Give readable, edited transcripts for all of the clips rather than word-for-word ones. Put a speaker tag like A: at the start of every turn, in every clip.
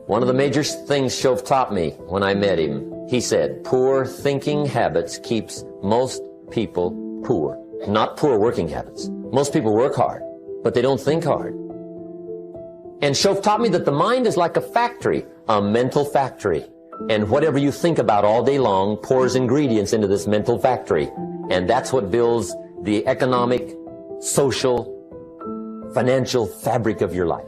A: One of the major things Shove taught me when I met him, he said, poor thinking habits keeps most people poor. Not poor working habits. Most people work hard, but they don't think hard. And Shove taught me that the mind is like a factory, a mental factory. And whatever you think about all day long pours ingredients into this mental factory. And that's what builds the economic, social, financial fabric of your life.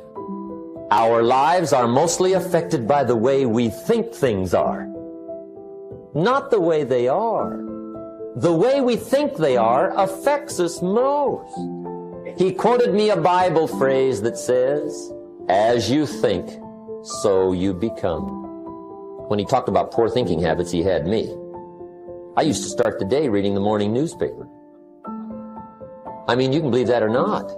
A: Our lives are mostly affected by the way we think things are, not the way they are. The way we think they are affects us most. He quoted me a Bible phrase that says, as you think, so you become. When he talked about poor thinking habits, he had me. I used to start the day reading the morning newspaper. I mean, you can believe that or not.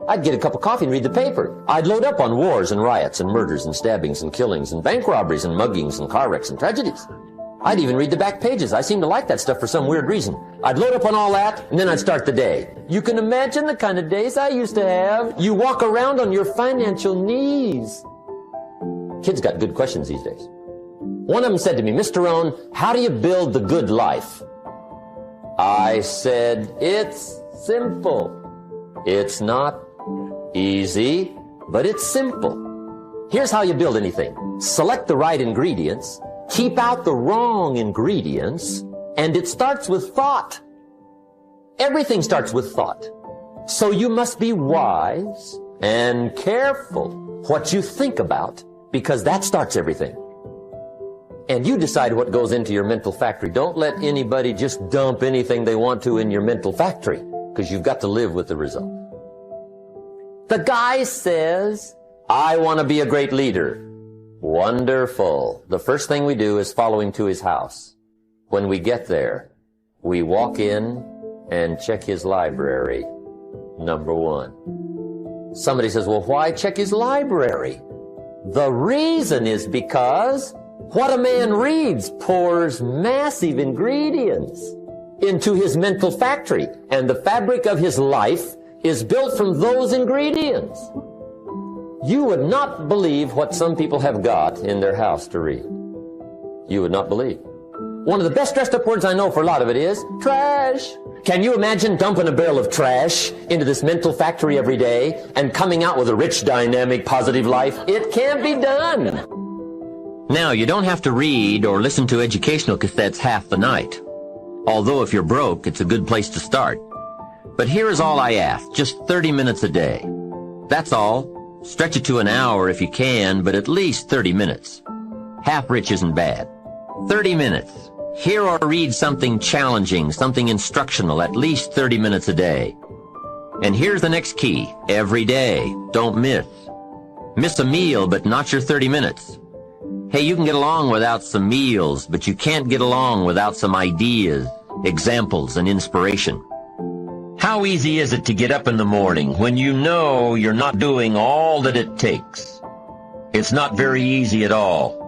A: I'd get a cup of coffee and read the paper. I'd load up on wars and riots and murders and stabbings and killings and bank robberies and muggings and car wrecks and tragedies. I'd even read the back pages. I seem to like that stuff for some weird reason. I'd load up on all that, and then I'd start the day. You can imagine the kind of days I used to have. You walk around on your financial knees. Kids got good questions these days. One of them said to me, Mr. Rohn, how do you build the good life? I said, it's simple. It's not easy, but it's simple. Here's how you build anything. Select the right ingredients, keep out the wrong ingredients, and it starts with thought. Everything starts with thought. So you must be wise and careful what you think about, because that starts everything. And you decide what goes into your mental factory. Don't let anybody just dump anything they want to in your mental factory, because you've got to live with the result. The guy says, I want to be a great leader. Wonderful. The first thing we do is follow him to his house. When we get there, we walk in and check his library. Number one. Somebody says, well, why check his library? The reason is because what a man reads pours massive ingredients into his mental factory, and the fabric of his life is built from those ingredients. You would not believe what some people have got in their house to read. You would not believe. One of the best dressed up words I know for a lot of it is trash. Can you imagine dumping a barrel of trash into this mental factory every day and coming out with a rich, dynamic, positive life? It can't be done. Now, you don't have to read or listen to educational cassettes half the night. Although if you're broke, it's a good place to start. But here is all I ask, just 30 minutes a day. That's all. Stretch it to an hour if you can, but at least 30 minutes. Half rich isn't bad. 30 minutes. Hear or read something challenging, something instructional, at least 30 minutes a day. And here's the next key. Every day. Don't miss. Miss a meal, but not your 30 minutes. Hey, you can get along without some meals, but you can't get along without some ideas, examples, and inspiration. How easy is it to get up in the morning when you know you're not doing all that it takes? It's not very easy at all.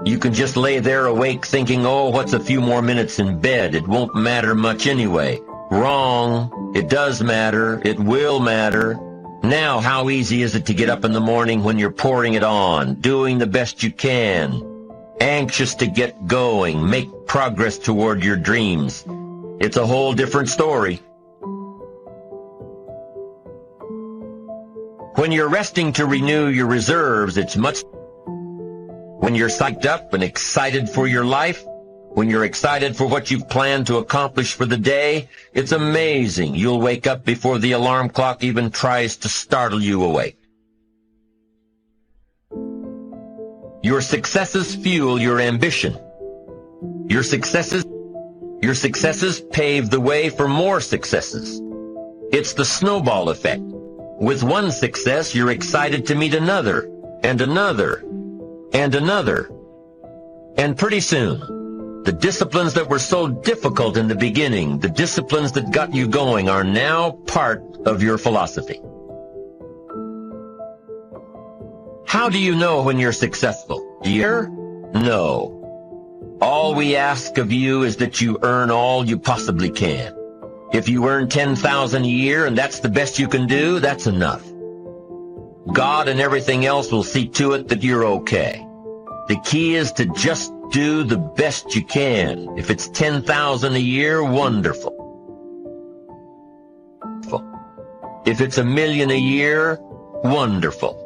A: You can just lay there awake thinking, oh, what's a few more minutes in bed? It won't matter much anyway. Wrong. It does matter. It will matter. Now, how easy is it to get up in the morning when you're pouring it on, doing the best you can, anxious to get going, make progress toward your dreams? It's a whole different story. When you're resting to renew your reserves, it's much. When you're psyched up and excited for your life, when you're excited for what you've planned to accomplish for the day, it's amazing. You'll wake up before the alarm clock even tries to startle you awake. Your successes fuel your ambition. Your successes pave the way for more successes. It's the snowball effect. With one success, you're excited to meet another, and another, and another. And pretty soon, the disciplines that were so difficult in the beginning, the disciplines that got you going, are now part of your philosophy. How do you know when you're successful? Do you? No. All we ask of you is that you earn all you possibly can. If you earn $10,000 a year and that's the best you can do, that's enough. God and everything else will see to it that you're okay. The key is to just do the best you can. If it's $10,000 a year, wonderful. If it's $1 million a year, wonderful.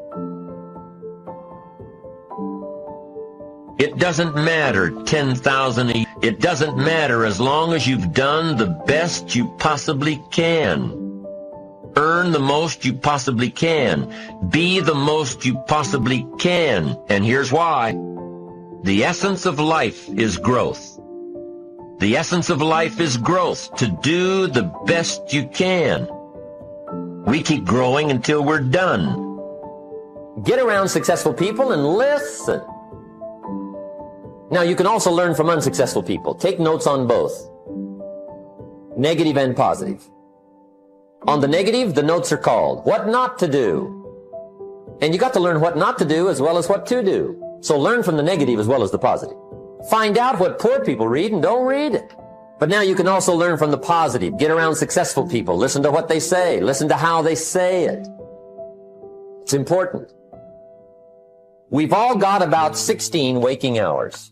A: It doesn't matter, 10,000 a year. It doesn't matter as long as you've done the best you possibly can. Earn the most you possibly can. Be the most you possibly can. And here's why. The essence of life is growth. The essence of life is growth, to do the best you can. We keep growing until we're done. Get around successful people and listen. Now, you can also learn from unsuccessful people. Take notes on both, negative and positive. On the negative, the notes are called what not to do. And you got to learn what not to do as well as what to do. So learn from the negative as well as the positive. Find out what poor people read and don't read it. But now you can also learn from the positive. Get around successful people. Listen to what they say. Listen to how they say it. It's important. We've all got about 16 waking hours.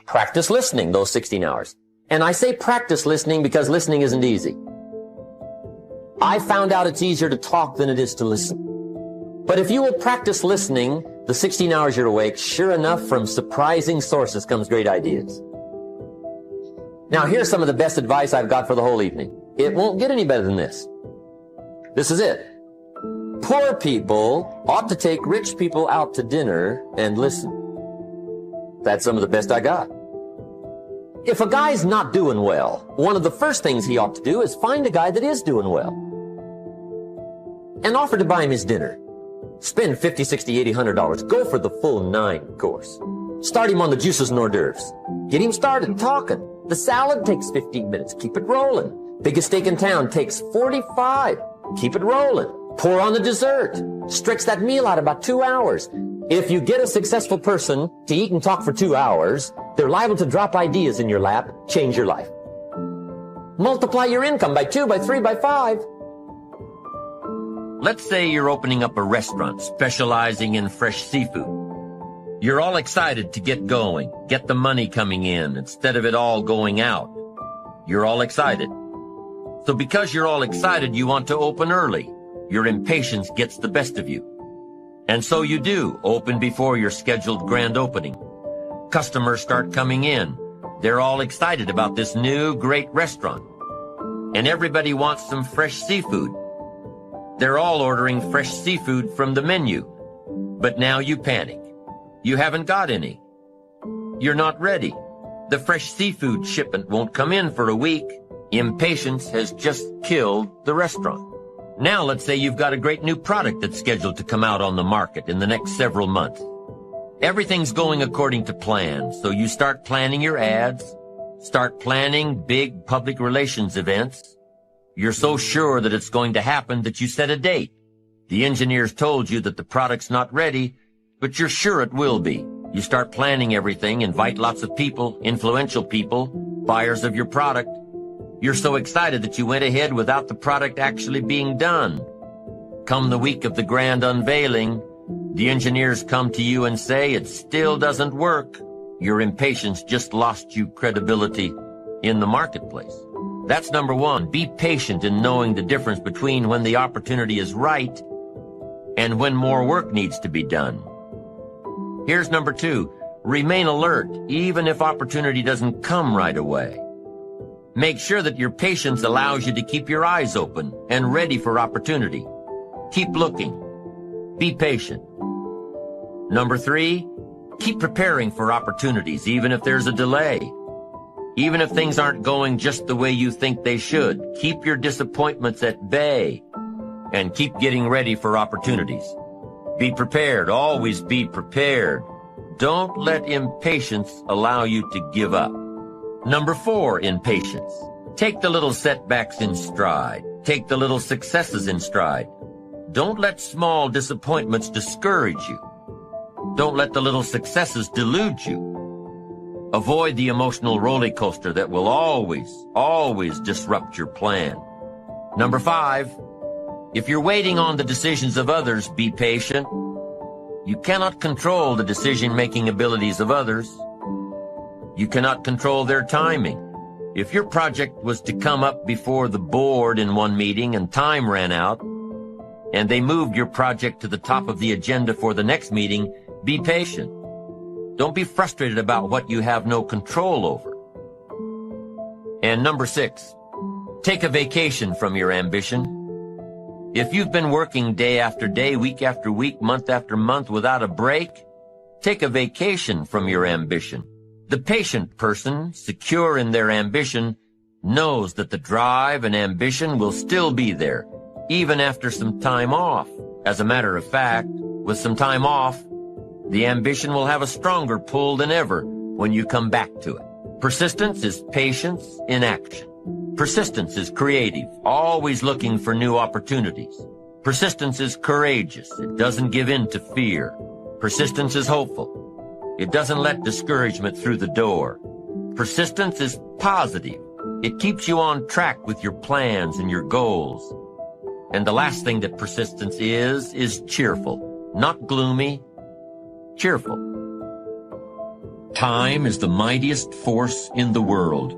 A: Practice listening those 16 hours. And I say practice listening because listening isn't easy. I found out it's easier to talk than it is to listen. But if you will practice listening the 16 hours you're awake, sure enough, from surprising sources comes great ideas. Now, here's some of the best advice I've got for the whole evening. It won't get any better than this. This is it. Poor people ought to take rich people out to dinner and listen. That's some of the best I got. If a guy's not doing well, one of the first things he ought to do is find a guy that is doing well and offer to buy him his dinner. Spend $50, $60, $80, $100. Go for the full 9 course. Start him on the juices and hors d'oeuvres. Get him started talking. The salad takes 15 minutes. Keep it rolling. Biggest steak in town takes 45. Keep it rolling. Pour on the dessert. Stretch that meal out about 2 hours. If you get a successful person to eat and talk for 2 hours, they're liable to drop ideas in your lap, change your life. Multiply your income by 2, by 3, by 5. Let's say you're opening up a restaurant specializing in fresh seafood. You're all excited to get going, get the money coming in instead of it all going out. You're all excited. So because you're all excited, you want to open early. Your impatience gets the best of you. And so you do, open before your scheduled grand opening. Customers start coming in. They're all excited about this new great restaurant. And everybody wants some fresh seafood. They're all ordering fresh seafood from the menu. But now you panic. You haven't got any. You're not ready. The fresh seafood shipment won't come in for a week. Impatience has just killed the restaurant. Now let's say you've got a great new product that's scheduled to come out on the market in the next several months. Everything's going according to plan, so you start planning your ads, start planning big public relations events. You're so sure that it's going to happen that you set a date. The engineers told you that the product's not ready, but you're sure it will be. You start planning everything, invite lots of people, influential people, buyers of your product. You're so excited that you went ahead without the product actually being done. Come the week of the grand unveiling, the engineers come to you and say it still doesn't work. Your impatience just lost you credibility in the marketplace. That's number one. Be patient in knowing the difference between when the opportunity is right and when more work needs to be done. Here's number two. Remain alert, even if opportunity doesn't come right away. Make sure that your patience allows you to keep your eyes open and ready for opportunity. Keep looking. Be patient. Number three, keep preparing for opportunities, even if there's a delay. Even if things aren't going just the way you think they should, keep your disappointments at bay and keep getting ready for opportunities. Be prepared. Always be prepared. Don't let impatience allow you to give up. Number four, impatience. Take the little setbacks in stride. Take the little successes in stride. Don't let small disappointments discourage you. Don't let the little successes delude you. Avoid the emotional roller coaster that will always disrupt your plan. Number five, If you're waiting on the decisions of others, be patient. You cannot control the decision-making abilities of others. You cannot control their timing. If your project was to come up before the board in one meeting and time ran out, and they moved your project to the top of the agenda for the next meeting, be patient. Don't be frustrated about what you have no control over. And number 6, take a vacation from your ambition. If you've been working day after day, week after week, month after month without a break, take a vacation from your ambition. The patient person, secure in their ambition, knows that the drive and ambition will still be there, even after some time off. As a matter of fact, with some time off, the ambition will have a stronger pull than ever when you come back to it. Persistence is patience in action. Persistence is creative, always looking for new opportunities. Persistence is courageous. It doesn't give in to fear. Persistence is hopeful. It doesn't let discouragement through the door. Persistence is positive. It keeps you on track with your plans and your goals. And the last thing that persistence is cheerful. Not gloomy, cheerful. Time is the mightiest force in the world,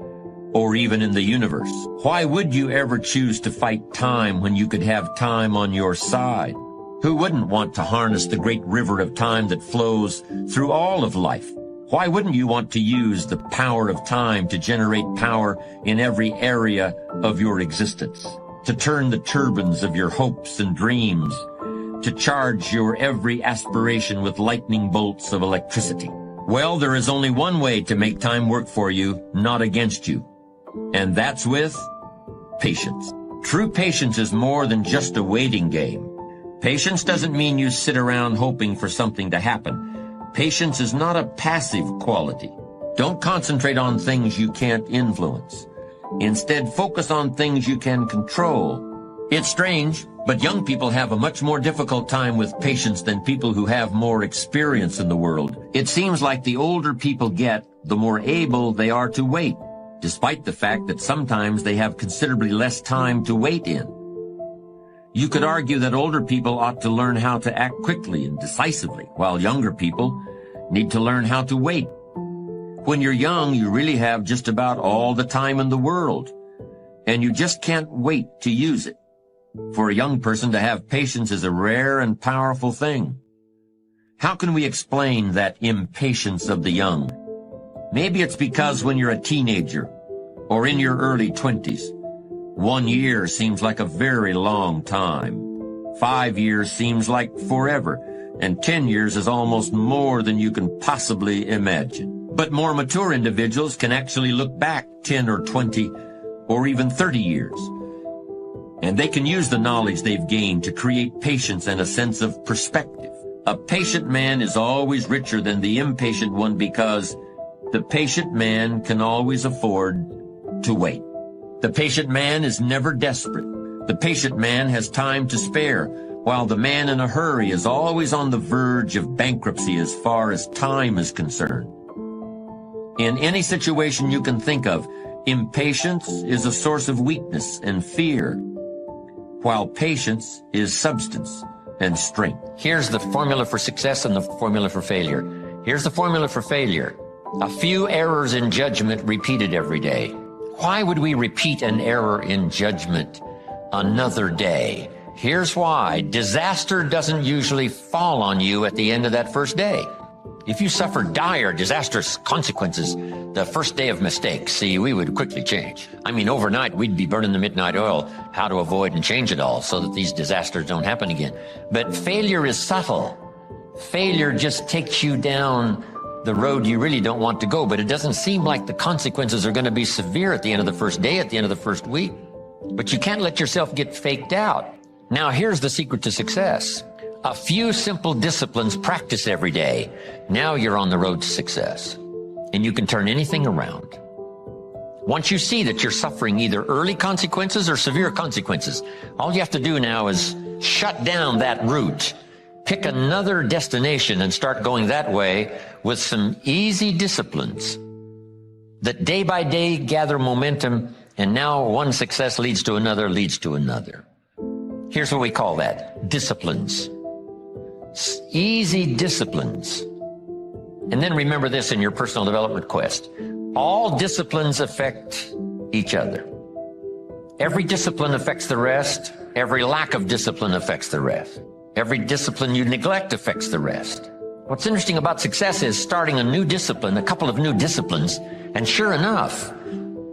A: or even in the universe. Why would you ever choose to fight time when you could have time on your side? Who wouldn't want to harness the great river of time that flows through all of life? Why wouldn't you want to use the power of time to generate power in every area of your existence? To turn the turbines of your hopes and dreams, to charge your every aspiration with lightning bolts of electricity. Well, there is only one way to make time work for you, not against you. And that's with patience. True patience is more than just a waiting game. Patience doesn't mean you sit around hoping for something to happen. Patience is not a passive quality. Don't concentrate on things you can't influence. Instead, focus on things you can control. It's strange, but young people have a much more difficult time with patience than people who have more experience in the world. It seems like the older people get, the more able they are to wait, despite the fact that sometimes they have considerably less time to wait in. You could argue that older people ought to learn how to act quickly and decisively, while younger people need to learn how to wait. When you're young, you really have just about all the time in the world, and you just can't wait to use it. For a young person to have patience is a rare and powerful thing. How can we explain that impatience of the young? Maybe it's because when you're a teenager or in your early 20s, 1 year seems like a very long time. 5 years seems like forever, and 10 years is almost more than you can possibly imagine. But more mature individuals can actually look back 10 or 20 or even 30 years. And they can use the knowledge they've gained to create patience and a sense of perspective. A patient man is always richer than the impatient one because the patient man can always afford to wait. The patient man is never desperate. The patient man has time to spare, while the man in a hurry is always on the verge of bankruptcy as far as time is concerned. In any situation you can think of, impatience is a source of weakness and fear, while patience is substance and strength. Here's the formula for success and the formula for failure. Here's the formula for failure. A few errors in judgment repeated every day. Why would we repeat an error in judgment another day? Here's why. Disaster doesn't usually fall on you at the end of that first day. If you suffer dire, disastrous consequences the first day of mistakes, see, we would quickly change. I mean, overnight, we'd be burning the midnight oil, how to avoid and change it all so that these disasters don't happen again. But failure is subtle. Failure just takes you down the road you really don't want to go, but it doesn't seem like the consequences are going to be severe at the end of the first day, at the end of the first week. But you can't let yourself get faked out. Now, here's the secret to success. A few simple disciplines practiced every day. Now you're on the road to success, and you can turn anything around. Once you see that you're suffering either early consequences or severe consequences, all you have to do now is shut down that route, pick another destination, and start going that way with some easy disciplines that day by day gather momentum, and now one success leads to another, leads to another. Here's what we call that: disciplines. Easy disciplines. And then remember this in your personal development quest: all disciplines affect each other. Every discipline affects the rest. Every lack of discipline affects the rest. Every discipline you neglect affects the rest. What's interesting about success is starting a new discipline, a couple of new disciplines, and sure enough,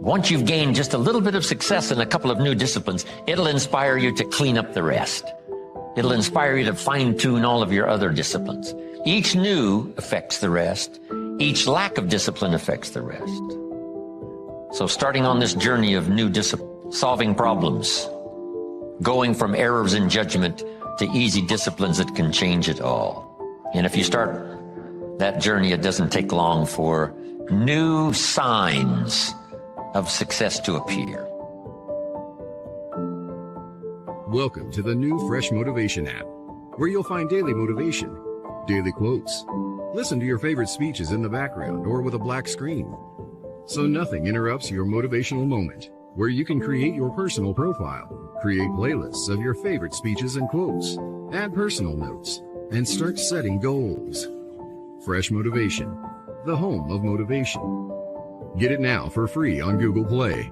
A: once you've gained just a little bit of success in a couple of new disciplines, it'll inspire you to clean up the rest. It'll inspire you to fine-tune all of your other disciplines. Each new affects the rest. Each lack of discipline affects the rest. So starting on this journey of new discipline, solving problems, going from errors in judgment to easy disciplines that can change it all. And if you start that journey, it doesn't take long for new signs of success to appear.
B: Welcome to the new Fresh Motivation app, where you'll find daily motivation, daily quotes. Listen to your favorite speeches in the background or with a black screen, so nothing interrupts your motivational moment, where you can create your personal profile, create playlists of your favorite speeches and quotes, add personal notes, and start setting goals. Fresh Motivation, the home of motivation. Get it now for free on Google Play.